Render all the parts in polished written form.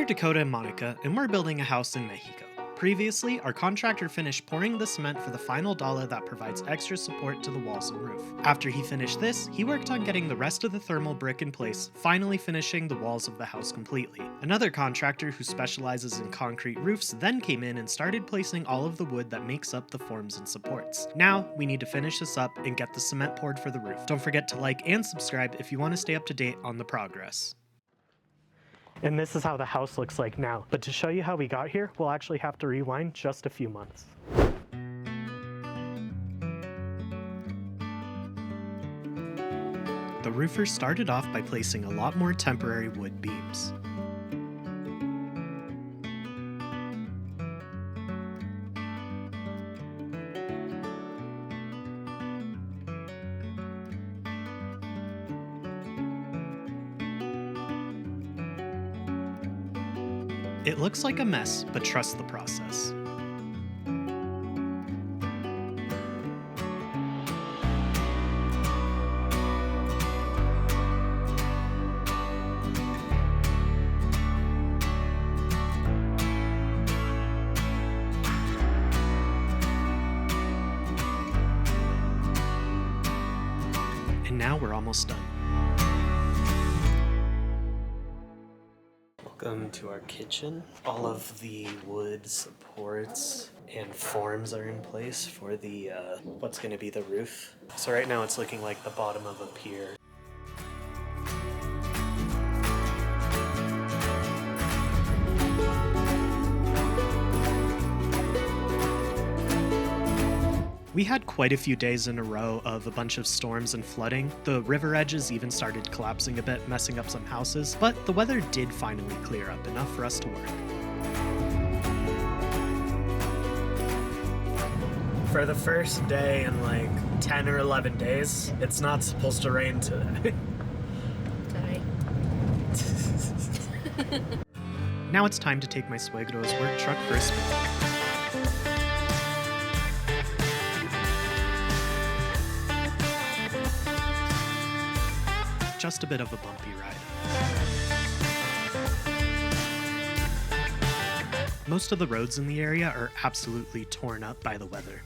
We're Dakota and Monica, and we're building a house in Mexico. Previously, our contractor finished pouring the cement for the final dollar that provides extra support to the walls and roof. After he finished this, he worked on getting the rest of the thermal brick in place, finally finishing the walls of the house completely. Another contractor who specializes in concrete roofs then came in and started placing all of the wood that makes up the forms and supports. Now, we need to finish this up and get the cement poured for the roof. Don't forget to like and subscribe if you want to stay up to date on the progress. And this is how the house looks like now. But to show you how we got here, we'll actually have to rewind just a few months. The roofer started off by placing a lot more temporary wood beams. It looks like a mess, but trust the process. And now we're almost done. Welcome to our kitchen. All of the wood supports and forms are in place for the what's going to be the roof. So right now it's looking like the bottom of a pier. We had quite a few days in a row of a bunch of storms and flooding. The river edges even started collapsing a bit, messing up some houses, but the weather did finally clear up enough for us to work. For the first day in like 10 or 11 days, it's not supposed to rain today. Sorry. Now it's time to take my suegro's work truck for a spin. Just a bit of a bumpy ride. Most of the roads in the area are absolutely torn up by the weather.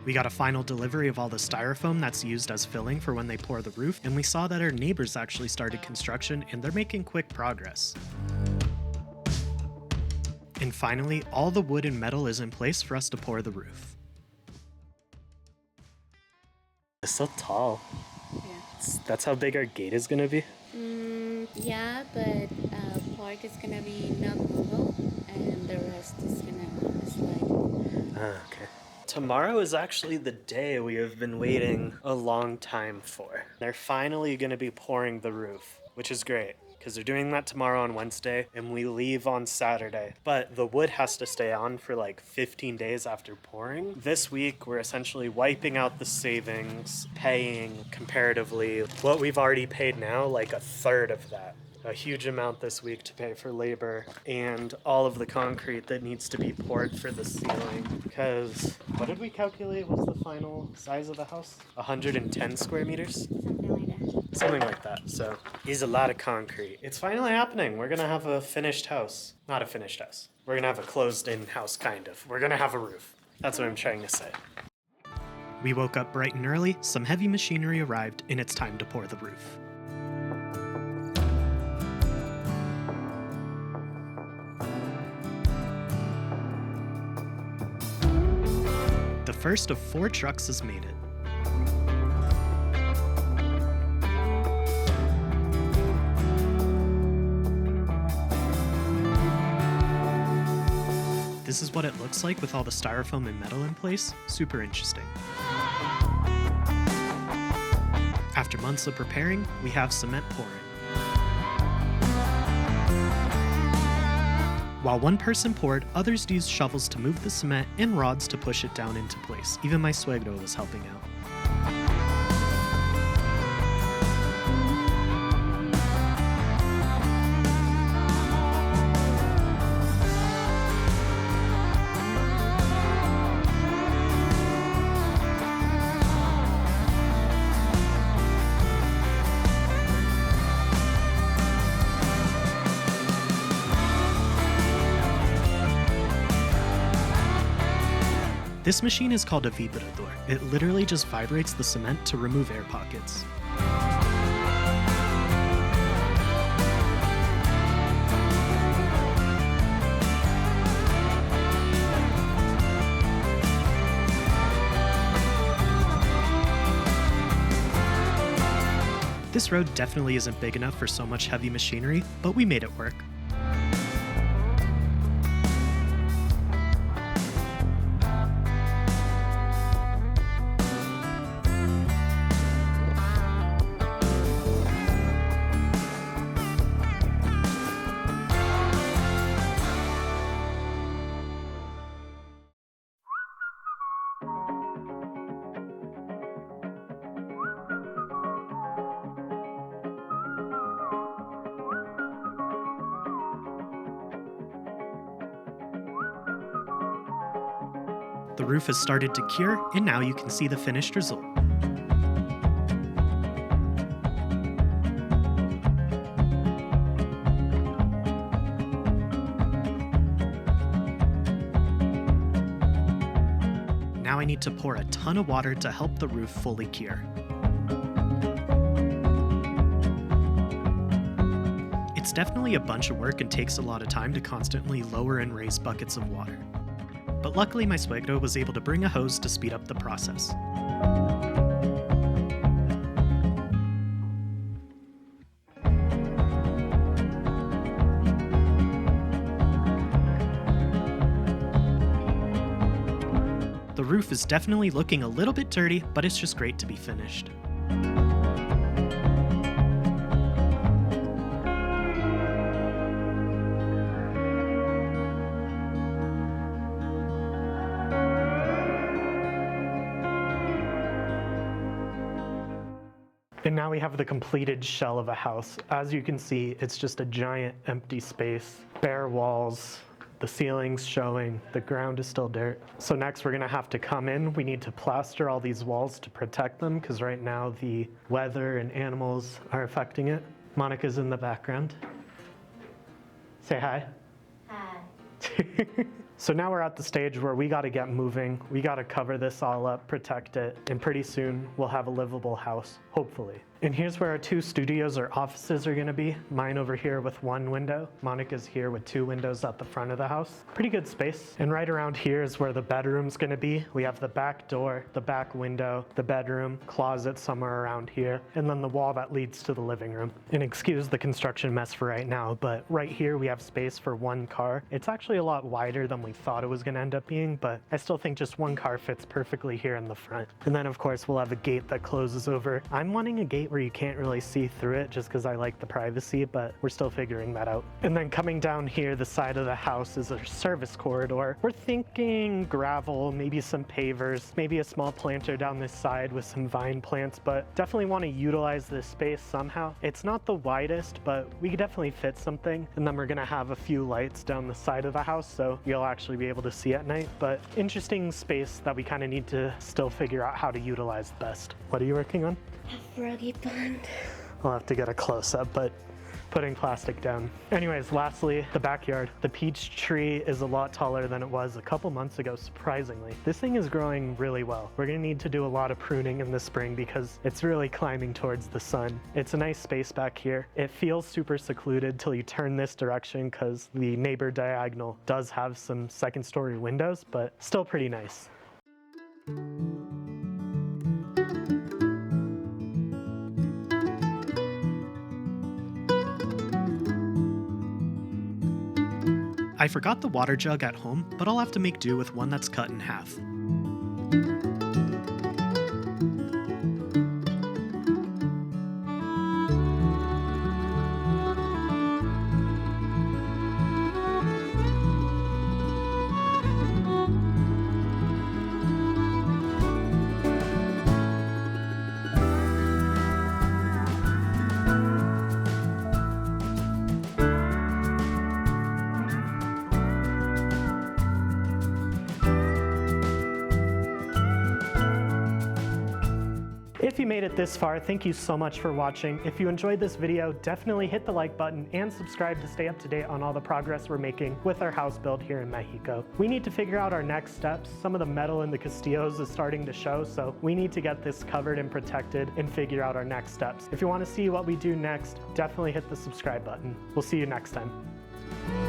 We got a final delivery of all the styrofoam that's used as filling for when they pour the roof, and we saw that our neighbors actually started construction and they're making quick progress. And finally, all the wood and metal is in place for us to pour the roof. It's so tall. Yeah. That's how big our gate is gonna be? Yeah, but part is gonna be not movable, and the rest is gonna slide. Ah, okay. Tomorrow is actually the day we have been waiting a long time for. They're finally gonna be pouring the roof, which is great, because they're doing that tomorrow on Wednesday, and we leave on Saturday. But the wood has to stay on for like 15 days after pouring. This week, we're essentially wiping out the savings, paying comparatively what we've already paid now, like a third of that. A huge amount this week to pay for labor and all of the concrete that needs to be poured for the ceiling. Because what did we calculate was the final size of the house? 110 square meters? Something like that. So it's a lot of concrete. It's finally happening. We're gonna have a finished house. Not a finished house. We're gonna have a closed-in house, kind of. We're gonna have a roof. That's what I'm trying to say. We woke up bright and early, some heavy machinery arrived, and it's time to pour the roof. The first of 4 trucks has made it. This is what it looks like with all the styrofoam and metal in place. Super interesting. After months of preparing, we have cement pouring. While one person poured, others used shovels to move the cement and rods to push it down into place. Even my suegro was helping out. This machine is called a vibrador. It literally just vibrates the cement to remove air pockets. This road definitely isn't big enough for so much heavy machinery, but we made it work. The roof has started to cure, and now you can see the finished result. Now I need to pour a ton of water to help the roof fully cure. It's definitely a bunch of work and takes a lot of time to constantly lower and raise buckets of water. But luckily my suegro was able to bring a hose to speed up the process. The roof is definitely looking a little bit dirty, but it's just great to be finished. And now we have the completed shell of a house. As you can see, it's just a giant empty space, bare walls, the ceiling's showing, the ground is still dirt. So next we're gonna have to come in. We need to plaster all these walls to protect them because right now the weather and animals are affecting it. Monica's in the background. Say hi. Hi. So now we're at the stage where we gotta get moving. We gotta cover this all up, protect it, and pretty soon we'll have a livable house, hopefully. And here's where our 2 studios or offices are gonna be. Mine over here with 1 window. Monica's here with 2 windows at the front of the house. Pretty good space. And right around here is where the bedroom's gonna be. We have the back door, the back window, the bedroom, closet somewhere around here, and then the wall that leads to the living room. And excuse the construction mess for right now, but right here we have space for 1 car. It's actually a lot wider than we thought it was gonna end up being, but I still think just 1 car fits perfectly here in the front. And then of course we'll have a gate that closes over. I'm wanting a gate where you can't really see through it just because I like the privacy, but we're still figuring that out. And then coming down here, the side of the house is a service corridor. We're thinking gravel, maybe some pavers, maybe a small planter down this side with some vine plants, but definitely want to utilize this space somehow. It's not the widest, but we could definitely fit something. And then we're gonna have a few lights down the side of the house so you'll actually be able to see at night. But interesting space that we kind of need to still figure out how to utilize best. What are you working on? A froggy pond. I'll have to get a close-up, but putting plastic down. Anyways, lastly, the backyard. The peach tree is a lot taller than it was a couple months ago, surprisingly. This thing is growing really well. We're gonna need to do a lot of pruning in the spring because it's really climbing towards the sun. It's a nice space back here. It feels super secluded till you turn this direction because the neighbor diagonal does have some 2nd-story windows, but still pretty nice. I forgot the water jug at home, but I'll have to make do with one that's cut in half. If you made it this far, thank you so much for watching. If you enjoyed this video, definitely hit the like button and subscribe to stay up to date on all the progress we're making with our house build here in Mexico. We need to figure out our next steps. Some of the metal in the Castillos is starting to show, so we need to get this covered and protected and figure out our next steps. If you want to see what we do next, definitely hit the subscribe button. We'll see you next time.